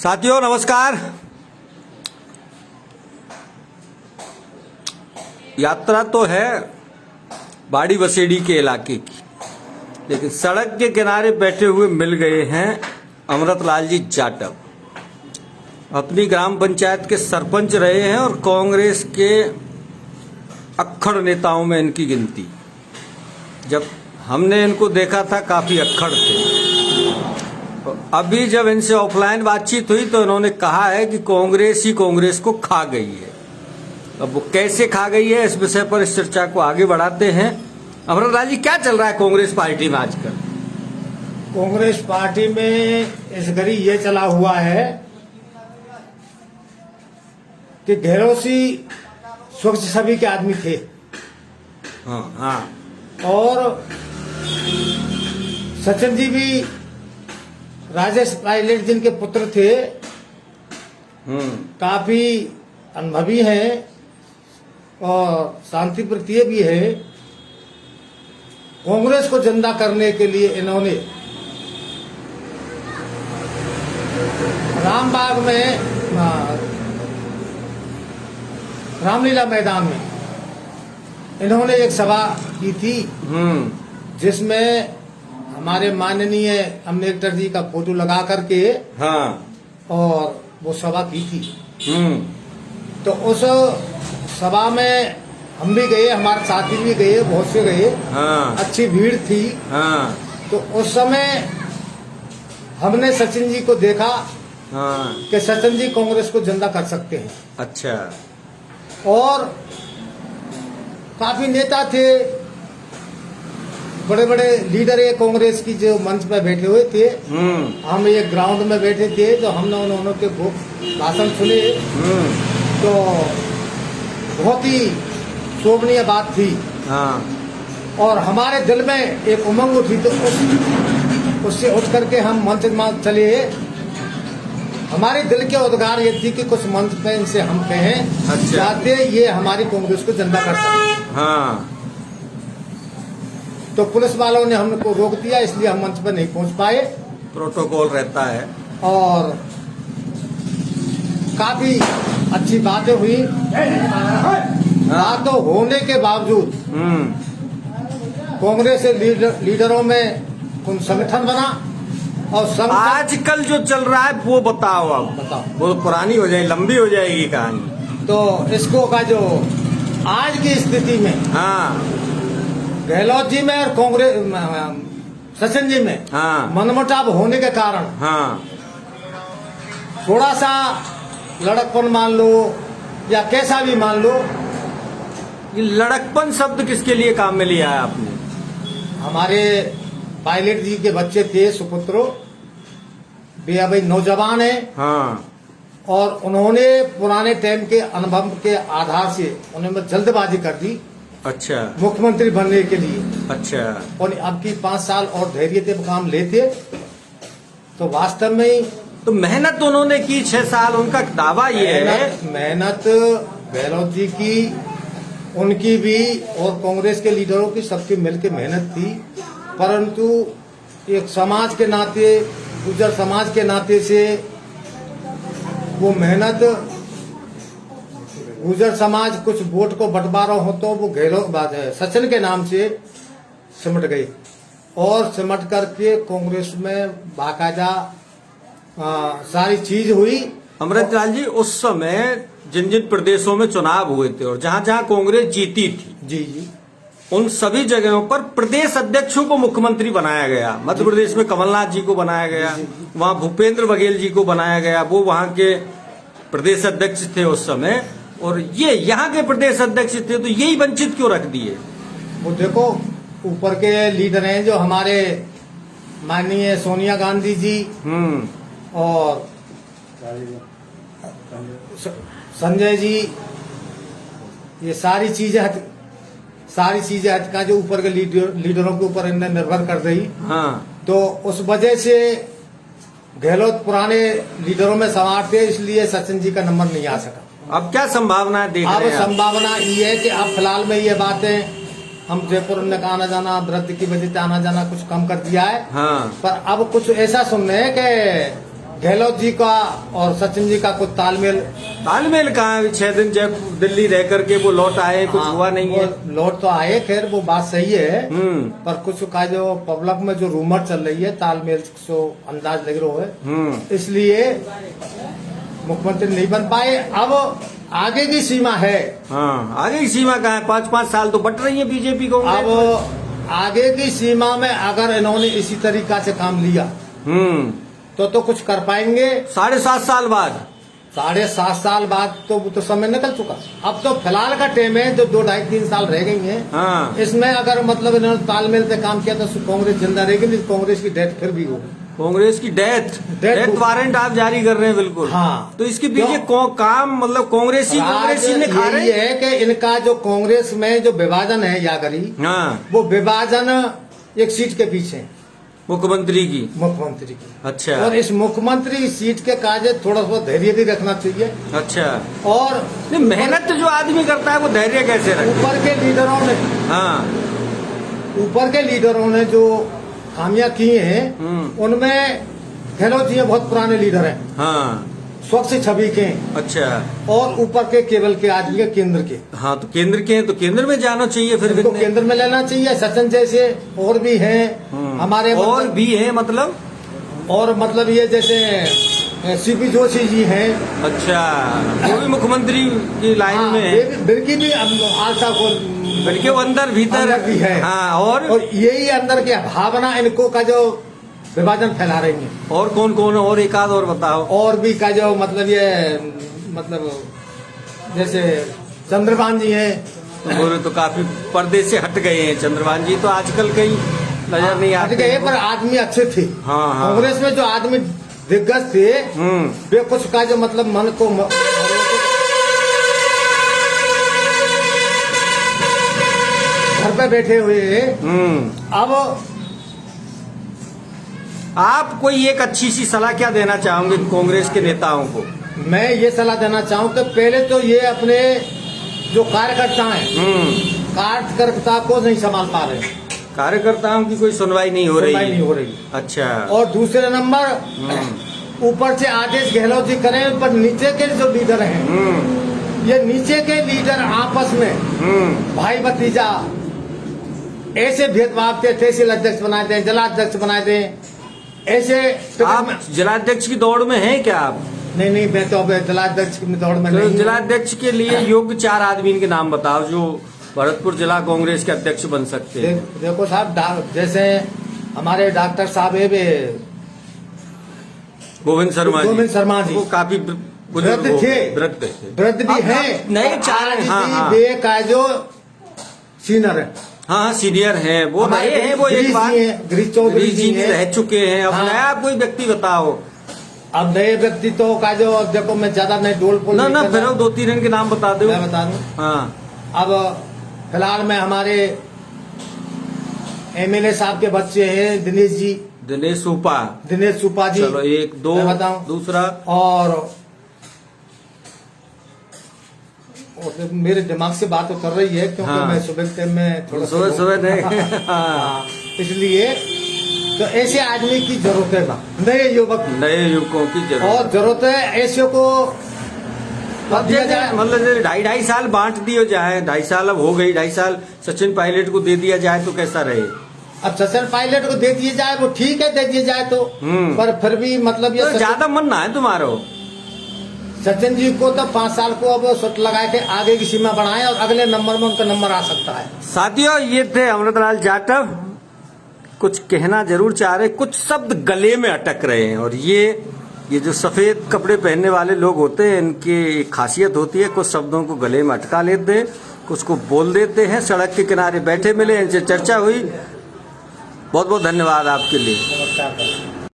साथियों नमस्कार। यात्रा तो है बाड़ी बसेड़ी के इलाके की, लेकिन सड़क के किनारे बैठे हुए मिल गए हैं अमृतलाल जी जाटव। अपनी ग्राम पंचायत के सरपंच रहे हैं और कांग्रेस के अक्खड़ नेताओं में इनकी गिनती। जब हमने इनको देखा था काफी अक्खड़ थे। अभी जब इनसे ऑफलाइन बातचीत हुई तो इन्होंने कहा है कि कांग्रेस ही कांग्रेस को खा गई है। अब वो कैसे खा गई है, इस विषय पर इस चर्चा को आगे बढ़ाते हैं। अमृतलाल जी, क्या चल रहा है कांग्रेस पार्टी में आजकल? कांग्रेस पार्टी में इस घड़ी ये चला हुआ है कि गहलोती स्वच्छ छवि के आदमी थे। हाँ। और सचिन जी भी राजेश पायलट जिनके पुत्र थे, काफी अनुभवी हैं और शांति प्रिय भी है। कांग्रेस को जिंदा करने के लिए इन्होंने रामबाग में रामलीला मैदान में इन्होंने एक सभा की थी, जिसमें हमारे माननीय अम्बेडकर जी का फोटो लगा करके और वो सभा की थी। तो उस सभा में हम भी गए, हमारे साथी भी गए, बहुत से गए। अच्छी भीड़ थी। तो उस समय हमने सचिन जी को देखा कि सचिन जी कांग्रेस को जिंदा कर सकते हैं। अच्छा। और काफी नेता थे, बड़े बड़े लीडर है कांग्रेस की, जो मंच पर बैठे हुए थे। हम एक ग्राउंड में बैठे थे, तो हमने उन्होंने के भाषण सुने। तो बहुत ही शोभनीय बात थी। और हमारे दिल में एक उमंग उठी, तो उससे उठ करके हम मंच में चले। हमारे दिल के उद्गार ये थी कि कुछ मंच पे इनसे हम कहें चाहते ये हमारी कांग्रेस को जिंदा कर सके। तो पुलिस वालों ने हमको रोक दिया, इसलिए हम मंच पर नहीं पहुंच पाए। प्रोटोकॉल रहता है। और काफी अच्छी बातें हुई। बातों होने के बावजूद कांग्रेस के लीडरों में कुछ संगठन बना। और आजकल जो चल रहा है वो बताओ। अब बताओ, वो पुरानी हो जाएगी, लंबी हो जाएगी कहानी। तो इसको का जो आज की स्थिति में गहलोत जी में और कांग्रेस सचिन जी में मनमुटाव होने के कारण थोड़ा सा लड़कपन मान लो या कैसा भी मान लो। ये लड़कपन शब्द किसके लिए काम में लिया है आपने? हमारे पायलट जी के बच्चे थे, सुपुत्रो, वे अभी नौजवान हैं। और उन्होंने पुराने टाइम के अनुभव के आधार से उन्होंने जल्दबाजी कर दी। अच्छा। मुख्यमंत्री बनने के लिए। अच्छा। और अब की 5 साल और धैर्य से काम लेते तो वास्तव में तो मेहनत उन्होंने की 6 साल, उनका दावा ये है। मेहनत गहलोत जी की, उनकी भी और कांग्रेस के लीडरों की, सबकी मिलकर मेहनत थी। परंतु एक समाज के नाते, गुर्जर समाज के नाते से वो मेहनत, गुर्जर समाज कुछ वोट को बंटवारा हो तो वो गहलोत सचिन के नाम से सिमट गई। और सिमट करके कांग्रेस में बाकायदा सारी चीज हुई। अमृतलाल जी, उस समय जिन जिन प्रदेशों में चुनाव हुए थे और जहां जहां कांग्रेस जीती थी, जी, उन सभी जगहों पर प्रदेश अध्यक्षों को मुख्यमंत्री बनाया गया। मध्य प्रदेश में कमलनाथ जी को बनाया गया, वहां भूपेंद्र बघेल जी को बनाया गया, वो वहां के प्रदेश अध्यक्ष थे उस समय। और ये यहाँ के प्रदेश अध्यक्ष थे, तो यही वंचित क्यों रख दिए? वो देखो, ऊपर के लीडर हैं जो हमारे माननीय सोनिया गांधी जी और संजय जी, ये सारी चीजें का जो ऊपर के लीडरों के ऊपर इन्हें निर्भर कर रही। तो उस वजह से गहलोत पुराने लीडरों में सवार थे, इसलिए सचिन जी का नंबर नहीं आ सका। अब क्या संभावना देख रहे हैं? अब संभावना ये है कि अब फिलहाल में ये बातें हम जयपुर में आना जाना, व्रत की वजह से आना जाना कुछ कम कर दिया है। पर अब कुछ ऐसा सुन रहे हैं कि गहलोत जी का और सचिन जी का कुछ तालमेल तालमेल कहाँ है? 6 दिन जब दिल्ली रह करके वो लौट आए, कुछ हुआ नहीं वो है। लौट तो आए, खैर वो बात सही है, हम्म पर कुछ का जो पब्लिक में जो रूमर चल रही है तालमेल से अंदाज लग रहा है, इसलिए मुख्यमंत्री नहीं बन पाए। अब आगे की सीमा है, हाँ, आगे की सीमा कहाँ है? 5-5 साल तो बट रही है बीजेपी को। अब आगे की सीमा में अगर इन्होंने इसी तरीका से काम लिया तो कुछ कर पाएंगे। 7.5 साल बाद 7.5 साल बाद तो समय निकल चुका। अब तो फिलहाल का टाइम है, जो 2, 2.5, 3 साल रह गई हैं। हाँ, इसमें अगर मतलब इन्होंने तालमेल से काम किया तो कांग्रेस जिंदा रहेगी, नहीं कांग्रेस की डेथ फिर भी होगी। कांग्रेस की डेथ वारंट आप जारी कर रहे हैं, बिल्कुल। हाँ, तो इसके पीछे काम मतलब कांग्रेसी ने खा रहे हैं। है कि इनका जो कांग्रेस में जो विभाजन है या करी, हाँ, वो विभाजन एक सीट के पीछे है, मुख्यमंत्री की। अच्छा। और इस मुख्यमंत्री सीट के काज थोड़ा बहुत धैर्य भी रखना चाहिए। अच्छा। और मेहनत जो आदमी करता है वो धैर्य कैसे रखे? ऊपर के लीडरों ने, हाँ, ऊपर के लीडरों ने जो खामियां की हैं, उनमें गहलोत जी बहुत पुराने लीडर हैं, हाँ, स्वच्छ छवि के। अच्छा। और ऊपर के केवल के आदमी के केंद्र के। हाँ, तो केंद्र के हैं तो केंद्र में जाना चाहिए, फिर इनको केंद्र में लेना चाहिए। सचिन जैसे और भी हैं हमारे, और भी है मतलब, और मतलब ये जैसे सीपी जोशी जी हैं। अच्छा, वो भी मुख्यमंत्री की लाइन में है। बिल्कुल भी आशा को बल्कि वो अंदर भीतर भी है। हाँ, और यही अंदर की भावना इनको का जो विभाजन फैला रही है। और कौन कौन, और एक आध और बताओ। और भी का जो मतलब ये मतलब जैसे चंद्रभान जी हैं, तो बोले तो काफी पर्दे से हट गए हैं चंद्रभान जी, तो आजकल कहीं नजर नहीं आते। हट गए, पर आदमी अच्छे थे। हाँ, हाँ। कांग्रेस में जो आदमी दिग्गज थे, वे कुछ का जो मतलब मन को घर पे बैठे हुए। अब आप कोई एक अच्छी सी सलाह क्या देना चाहोगे कांग्रेस के नेताओं को? मैं ये सलाह देना चाहूँ कि पहले तो ये अपने जो कार्यकर्ता हैं, कार्यकर्ता को नहीं संभाल पा रहे। कार्यकर्ताओं की कोई सुनवाई नहीं हो रही। अच्छा। और दूसरे नंबर, ऊपर से आदेश गहलोत जी करें, पर नीचे के जो लीडर हैं, ये नीचे के लीडर आपस में भाई भतीजा ऐसे भेदभाव के तहसील अध्यक्ष बनाए दें, जिलाध्यक्ष बनाए दें, ऐसे। आप जिलाध्यक्ष की दौड़ में हैं क्या आप? नहीं, मैं तो अब जिलाध्यक्ष की दौड़ में नहीं। जिलाध्यक्ष के लिए योग्य 4 आदमी के नाम बताओ जो भरतपुर जिला कांग्रेस के अध्यक्ष बन सकते हैं। देखो साहब, जैसे हमारे डॉक्टर साहब है गोविंद शर्मा जी, वो काफी वृद्ध थे, वृद्ध भी है, नए 4। हाँ, वे का जो सीनियर है, हाँ, सीनियर हैं, वो नए हैं। वो एक बार गिरीश चौधरी जी रह चुके हैं। अब नया कोई व्यक्ति बताओ। अब नए व्यक्ति तो का जो देखो, मैं ज्यादा नहीं डोल पोल ना फिर 2-3 इनके नाम बता दो। मैं बता दूं। हाँ, अब फिलहाल में हमारे एमएलए साहब के बच्चे हैं, दिनेश सुपा जी। चलो 1 2 बताऊं। दूसरा, और मेरे दिमाग से बात तो कर रही है, क्योंकि हाँ। मैं सुबह टाइम में थोड़ा सुबह नहीं। हाँ, इसलिए तो ऐसे आदमी की जरूरत है, नए युवकों की जरूरत, और जरूरत है ऐसे को मतलब 2.5 साल बांट दिए जाए। 2.5 साल अब हो गई, 2.5 साल सचिन पायलट को दे दिया जाए तो कैसा रहे? अब सचिन पायलट को दे दिए जाए वो ठीक है, दे दिए जाए तो, पर फिर भी मतलब ये तो ज्यादा मन ना है तुम्हारा। सचिन जी को तो 5 साल को अब सुट लगा के आगे की सीमा बढ़ाएं, और अगले नंबर में उनका नंबर आ सकता है। साथियों, ये थे अमृतलाल जाटव। कुछ कहना जरूर चाह रहे, कुछ शब्द गले में अटक रहे हैं। और ये जो सफेद कपड़े पहनने वाले लोग होते हैं, इनकी एक खासियत होती है, कुछ शब्दों को गले में अटका लेते हैं, कुछ को बोल देते हैं। सड़क के किनारे बैठे मिले, इनसे चर्चा हुई। बहुत बहुत धन्यवाद आपके लिए। नमस्कार।